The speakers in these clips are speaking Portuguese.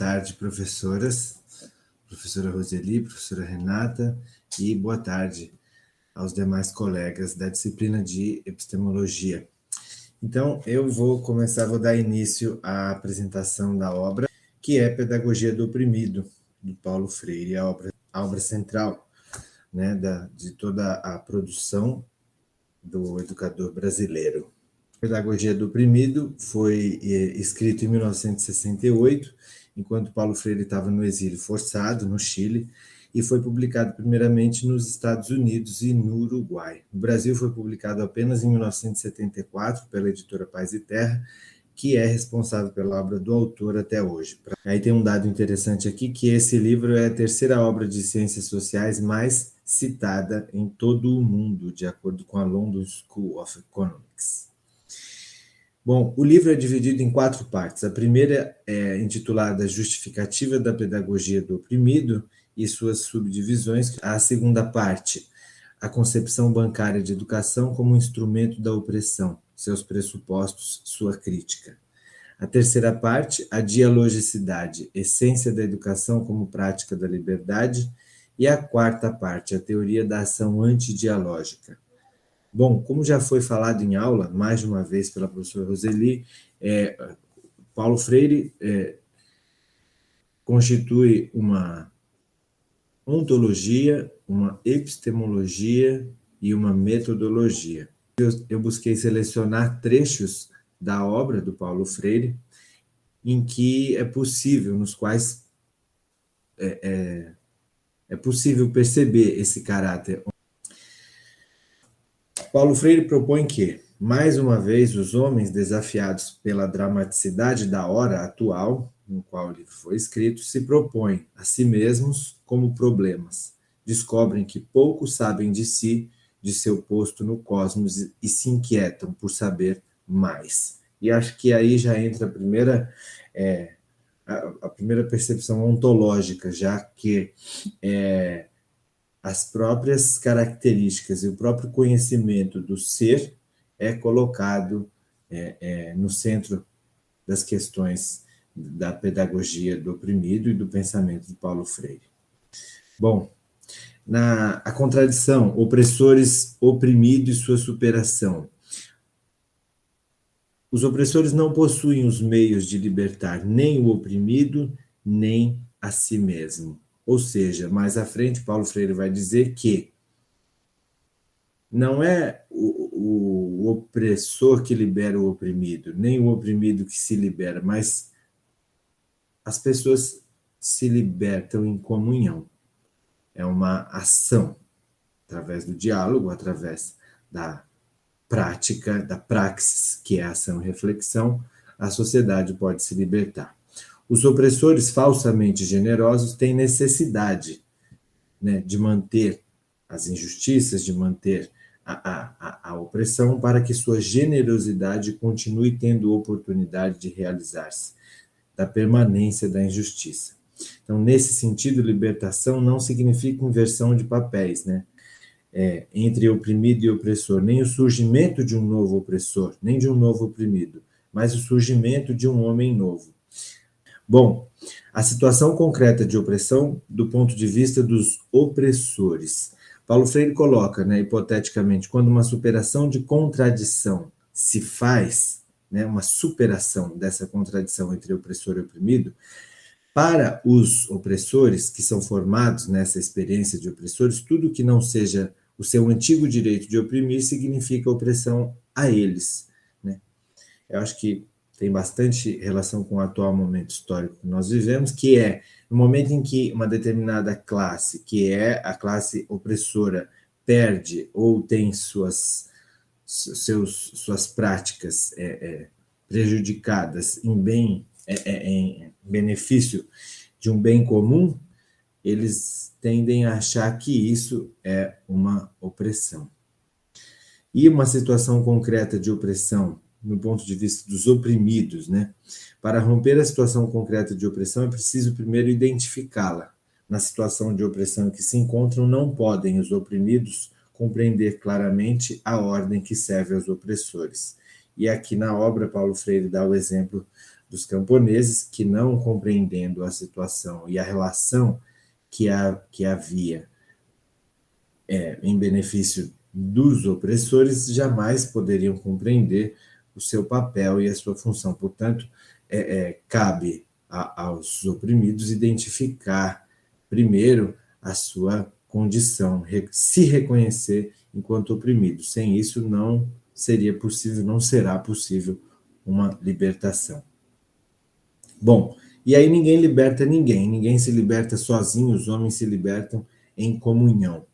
tarde, professoras, professora Roseli, professora Renata, e boa tarde aos demais colegas da disciplina de epistemologia. Então, eu vou dar início à apresentação da obra, que é Pedagogia do Oprimido, do Paulo Freire, a obra central, né, de toda a produção do educador brasileiro. Pedagogia do Oprimido foi escrito em 1968, enquanto Paulo Freire estava no exílio forçado, no Chile, e foi publicado primeiramente nos Estados Unidos e no Uruguai. No Brasil foi publicado apenas em 1974 pela editora Paz e Terra, que é responsável pela obra do autor até hoje. Aí tem um dado interessante aqui, que esse livro é a terceira obra de ciências sociais mais citada em todo o mundo, de acordo com a London School of Economics. Bom, o livro é dividido em 4 partes. A primeira é intitulada Justificativa da Pedagogia do Oprimido e suas subdivisões. A segunda parte, a concepção bancária de educação como instrumento da opressão, seus pressupostos, sua crítica. A terceira parte, a dialogicidade, essência da educação como prática da liberdade. E a quarta parte, a teoria da ação antidialógica. Bom, como já foi falado em aula, mais de uma vez pela professora Roseli, Paulo Freire constitui uma ontologia, uma epistemologia e uma metodologia. Eu busquei selecionar trechos da obra do Paulo Freire em que nos quais é possível perceber esse caráter. Paulo Freire propõe que, mais uma vez, os homens, desafiados pela dramaticidade da hora atual, no qual o livro foi escrito, se propõem a si mesmos como problemas. Descobrem que pouco sabem de si, de seu posto no cosmos, e se inquietam por saber mais. E acho que aí já entra a primeira percepção ontológica, já que as próprias características e o próprio conhecimento do ser é colocado no centro das questões da pedagogia do oprimido e do pensamento de Paulo Freire. Bom, a contradição, opressores, oprimido e sua superação. Os opressores não possuem os meios de libertar nem o oprimido, nem a si mesmo. Ou seja, mais à frente, Paulo Freire vai dizer que não é o opressor que libera o oprimido, nem o oprimido que se libera, mas as pessoas se libertam em comunhão. É uma ação, através do diálogo, através da prática, da praxis, que é a ação e reflexão, a sociedade pode se libertar. Os opressores falsamente generosos têm necessidade, né, de manter as injustiças, de manter a opressão, para que sua generosidade continue tendo oportunidade de realizar-se, da permanência da injustiça. Então, nesse sentido, libertação não significa inversão de papéis, né, entre oprimido e opressor, nem o surgimento de um novo opressor, nem de um novo oprimido, mas o surgimento de um homem novo. Bom, a situação concreta de opressão do ponto de vista dos opressores. Paulo Freire coloca, né, hipoteticamente, quando uma superação de contradição se faz, né, uma superação dessa contradição entre opressor e oprimido, para os opressores que são formados nessa experiência de opressores, tudo que não seja o seu antigo direito de oprimir significa opressão a eles, né? Eu acho que tem bastante relação com o atual momento histórico que nós vivemos, que é no momento em que uma determinada classe, que é a classe opressora, perde ou tem suas práticas prejudicadas em benefício de um bem comum, eles tendem a achar que isso é uma opressão. E uma situação concreta de opressão, no ponto de vista dos oprimidos, né? Para romper a situação concreta de opressão, é preciso primeiro identificá-la. Na situação de opressão em que se encontram, não podem os oprimidos compreender claramente a ordem que serve aos opressores. E aqui na obra, Paulo Freire dá o exemplo dos camponeses que, não compreendendo a situação e a relação que havia em benefício dos opressores, jamais poderiam compreender o seu papel e a sua função. Portanto, cabe aos oprimidos identificar primeiro a sua condição, se reconhecer enquanto oprimido. Sem isso, não seria possível, não será possível uma libertação. Bom, e aí ninguém liberta ninguém, ninguém se liberta sozinho, os homens se libertam em comunhão.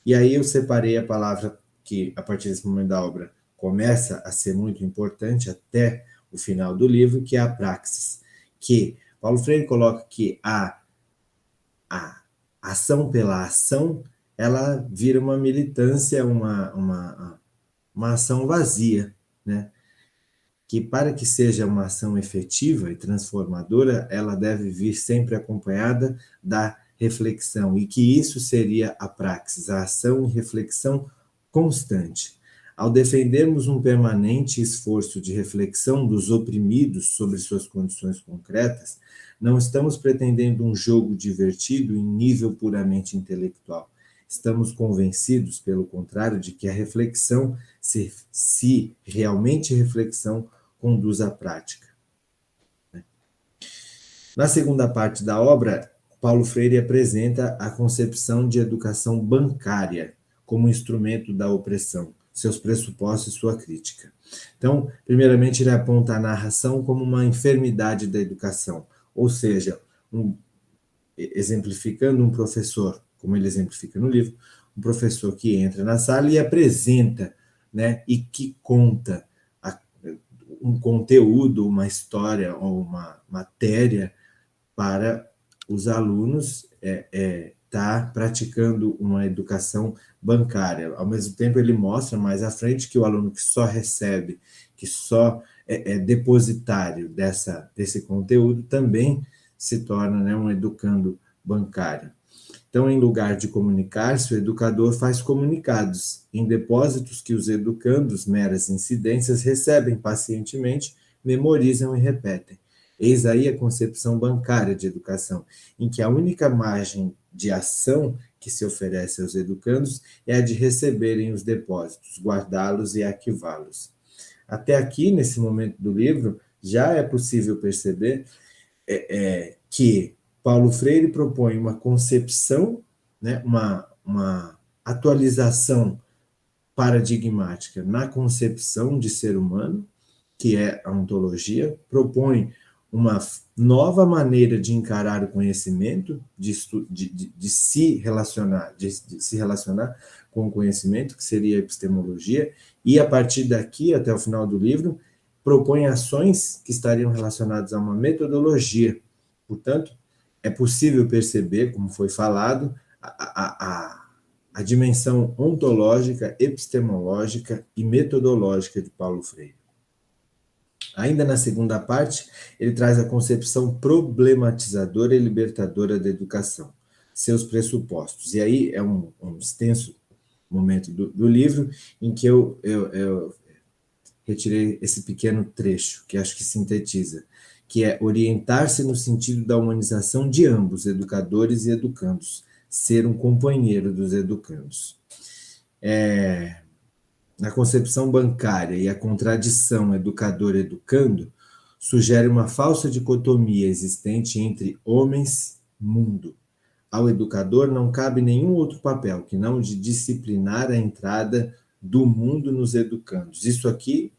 E aí eu separei a palavra que, a partir desse momento da obra, começa a ser muito importante até o final do livro, que é a praxis, que Paulo Freire coloca que a ação pela ação, ela vira uma militância, uma ação vazia, né? Que para que seja uma ação efetiva e transformadora, ela deve vir sempre acompanhada da reflexão, e que isso seria a praxis, a ação e reflexão constante. Ao defendermos um permanente esforço de reflexão dos oprimidos sobre suas condições concretas, não estamos pretendendo um jogo divertido em nível puramente intelectual. Estamos convencidos, pelo contrário, de que a reflexão, se realmente reflexão, conduz à prática. Na segunda parte da obra, Paulo Freire apresenta a concepção de educação bancária como instrumento da opressão, seus pressupostos e sua crítica. Então, primeiramente, ele aponta a narração como uma enfermidade da educação, ou seja, exemplificando um professor, como ele exemplifica no livro, um professor que entra na sala e apresenta, né, e que conta um conteúdo, uma história ou uma matéria para os alunos tá praticando uma educação bancária. Ao mesmo tempo, ele mostra mais à frente que o aluno que só recebe, que só é depositário desse conteúdo, também se torna, né, um educando bancário. Então, em lugar de comunicar-se, o educador faz comunicados, em depósitos que os educandos, meras incidências, recebem pacientemente, memorizam e repetem. Eis aí a concepção bancária de educação, em que a única margem de ação que se oferece aos educandos é a de receberem os depósitos, guardá-los e arquivá-los. Até aqui, nesse momento do livro, já é possível perceber que Paulo Freire propõe uma concepção, né, uma atualização paradigmática na concepção de ser humano, que é a ontologia, propõe uma nova maneira de encarar o conhecimento, de se relacionar, de se relacionar com o conhecimento, que seria a epistemologia, e a partir daqui, até o final do livro, propõe ações que estariam relacionadas a uma metodologia. Portanto, é possível perceber, como foi falado, a dimensão ontológica, epistemológica e metodológica de Paulo Freire. Ainda na segunda parte, ele traz a concepção problematizadora e libertadora da educação, seus pressupostos. E aí é um extenso momento do livro em que eu retirei esse pequeno trecho, que acho que sintetiza, que é orientar-se no sentido da humanização de ambos, educadores e educandos, ser um companheiro dos educandos. Na concepção bancária e a contradição educador-educando, sugere uma falsa dicotomia existente entre homens e mundo. Ao educador não cabe nenhum outro papel que não de disciplinar a entrada do mundo nos educandos. Isso aqui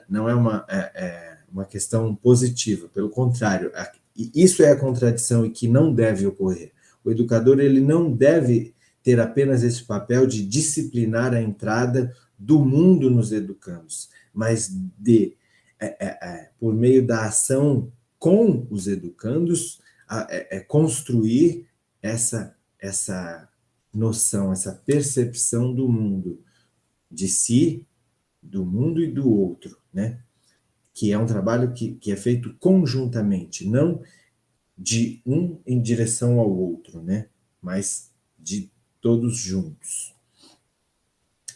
não é uma questão positiva, pelo contrário, isso é a contradição e que não deve ocorrer. O educador ele não deve ter apenas esse papel de disciplinar a entrada do mundo nos educandos, mas de, por meio da ação com os educandos, construir essa noção, essa percepção do mundo, de si, do mundo e do outro, né? Que é um trabalho que é feito conjuntamente, não de um em direção ao outro, né? Mas de todos juntos.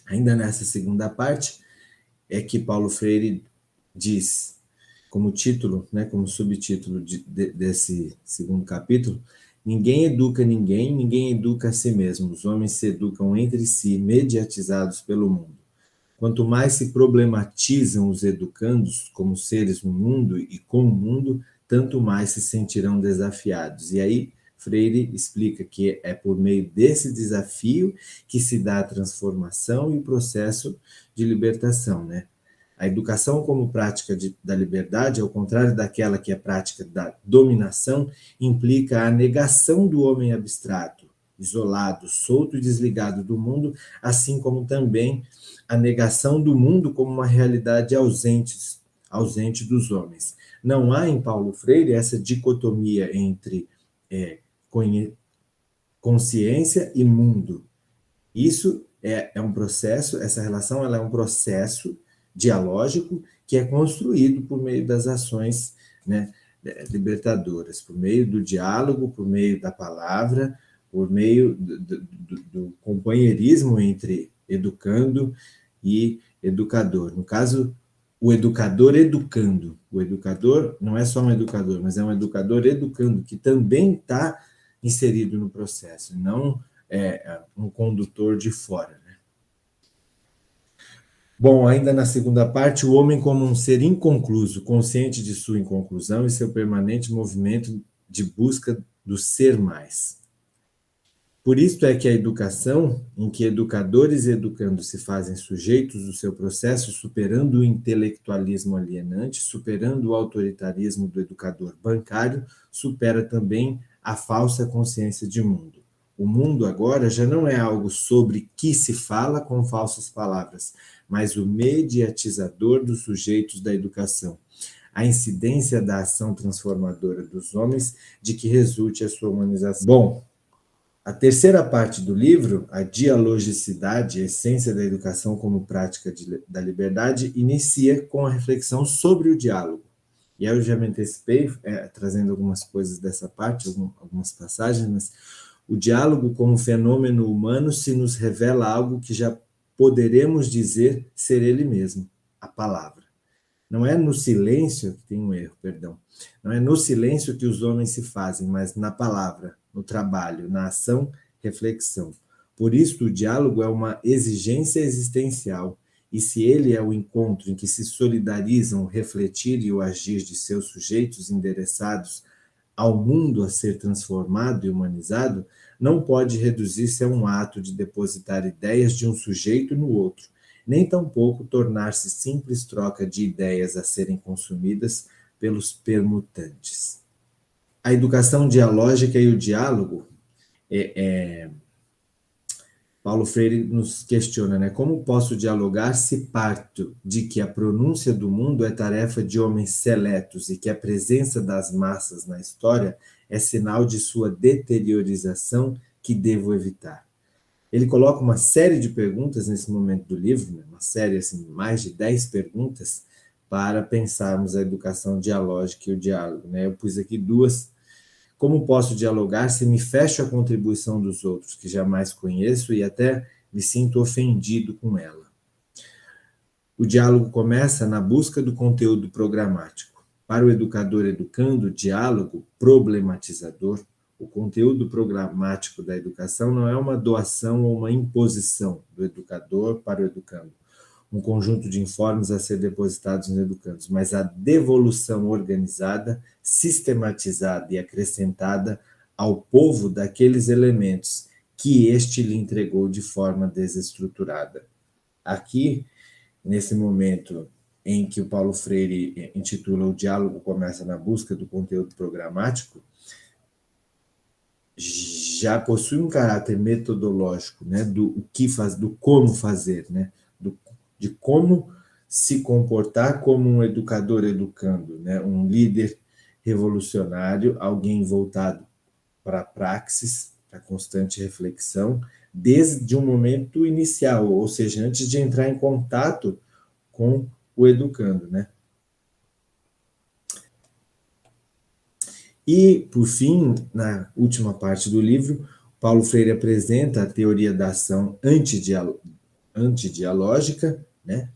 Ainda nessa segunda parte, é que Paulo Freire diz, como título, né, como subtítulo desse segundo capítulo, ninguém educa ninguém, ninguém educa a si mesmo. Os homens se educam entre si, mediatizados pelo mundo. Quanto mais se problematizam os educandos como seres no mundo e com o mundo, tanto mais se sentirão desafiados. E aí, Freire explica que é por meio desse desafio que se dá a transformação e o processo de libertação, né? A educação como prática da liberdade, ao contrário daquela que é prática da dominação, implica a negação do homem abstrato, isolado, solto e desligado do mundo, assim como também a negação do mundo como uma realidade ausente dos homens. Não há em Paulo Freire essa dicotomia entre consciência e mundo. Isso é um processo, essa relação ela é um processo dialógico que é construído por meio das ações, né, libertadoras, por meio do diálogo, por meio da palavra, por meio do companheirismo entre educando e educador. No caso, o educador educando. O educador não é só um educador, mas é um educador educando, que também está inserido no processo, não um condutor de fora. Né? Bom, ainda na segunda parte, o homem como um ser inconcluso, consciente de sua inconclusão e seu permanente movimento de busca do ser mais. Por isso é que a educação, em que educadores e educandos se fazem sujeitos do seu processo, superando o intelectualismo alienante, superando o autoritarismo do educador bancário, supera também a falsa consciência de mundo. O mundo agora já não é algo sobre que se fala com falsas palavras, mas o mediatizador dos sujeitos da educação. A incidência da ação transformadora dos homens de que resulte a sua humanização. Bom, a terceira parte do livro, a dialogicidade, a essência da educação como prática da liberdade, inicia com a reflexão sobre o diálogo. E aí eu já me antecipei, trazendo algumas coisas dessa parte, algumas passagens, mas o diálogo como fenômeno humano se nos revela algo que já poderemos dizer ser ele mesmo, a palavra. Não é no silêncio, tem um erro, perdão, não é no silêncio que os homens se fazem, mas na palavra, no trabalho, na ação, reflexão. Por isso, o diálogo é uma exigência existencial, e se ele é o encontro em que se solidarizam o refletir e o agir de seus sujeitos endereçados ao mundo a ser transformado e humanizado, não pode reduzir-se a um ato de depositar ideias de um sujeito no outro, nem tampouco tornar-se simples troca de ideias a serem consumidas pelos permutantes. A educação dialógica e o diálogo, Paulo Freire nos questiona, né? Como posso dialogar se parto de que a pronúncia do mundo é tarefa de homens seletos e que a presença das massas na história é sinal de sua deteriorização que devo evitar? Ele coloca uma série de perguntas nesse momento do livro, né? Uma série, assim, mais de 10 perguntas, para pensarmos a educação dialógica e o diálogo. Né? Eu pus aqui duas. Como posso dialogar se me fecho à contribuição dos outros, que jamais conheço, e até me sinto ofendido com ela? O diálogo começa na busca do conteúdo programático. Para o educador educando, diálogo problematizador, o conteúdo programático da educação não é uma doação ou uma imposição do educador para o educando, um conjunto de informes a ser depositados nos educandos, mas a devolução organizada, sistematizada e acrescentada ao povo daqueles elementos que este lhe entregou de forma desestruturada. Aqui, nesse momento em que o Paulo Freire intitula O Diálogo Começa na Busca do Conteúdo Programático, já possui um caráter metodológico, né, do que faz, do como fazer, né, de como se comportar como um educador educando, né, um líder revolucionário, alguém voltado para a praxis, para a constante reflexão, desde um momento inicial, ou seja, antes de entrar em contato com o educando, né? E, por fim, na última parte do livro, Paulo Freire apresenta a teoria da ação antidialógica, né?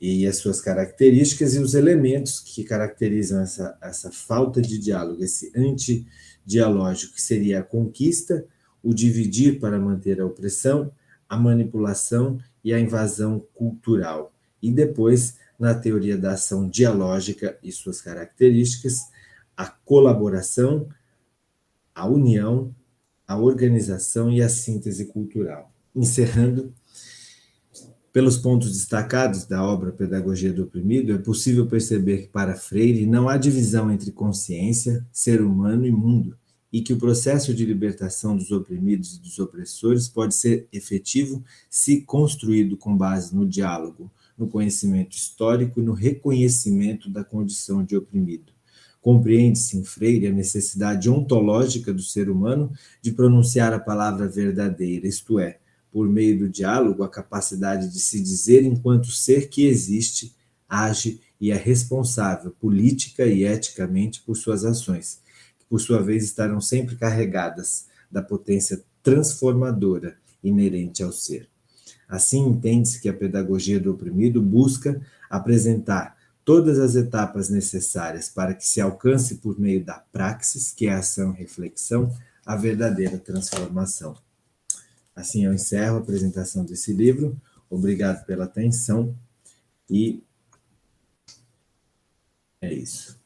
e as suas características e os elementos que caracterizam essa falta de diálogo, esse antidialógico, que seria a conquista, o dividir para manter a opressão, a manipulação e a invasão cultural. E depois, na teoria da ação dialógica e suas características, a colaboração, a união, a organização e a síntese cultural. Encerrando, pelos pontos destacados da obra Pedagogia do Oprimido, é possível perceber que para Freire não há divisão entre consciência, ser humano e mundo, e que o processo de libertação dos oprimidos e dos opressores pode ser efetivo se construído com base no diálogo, no conhecimento histórico e no reconhecimento da condição de oprimido. Compreende-se em Freire a necessidade ontológica do ser humano de pronunciar a palavra verdadeira, isto é, por meio do diálogo, a capacidade de se dizer enquanto ser que existe, age e é responsável política e eticamente por suas ações, que por sua vez estarão sempre carregadas da potência transformadora inerente ao ser. Assim, entende-se que a pedagogia do oprimido busca apresentar todas as etapas necessárias para que se alcance por meio da praxis, que é a ação e reflexão, a verdadeira transformação. Assim eu encerro a apresentação desse livro. Obrigado pela atenção e é isso.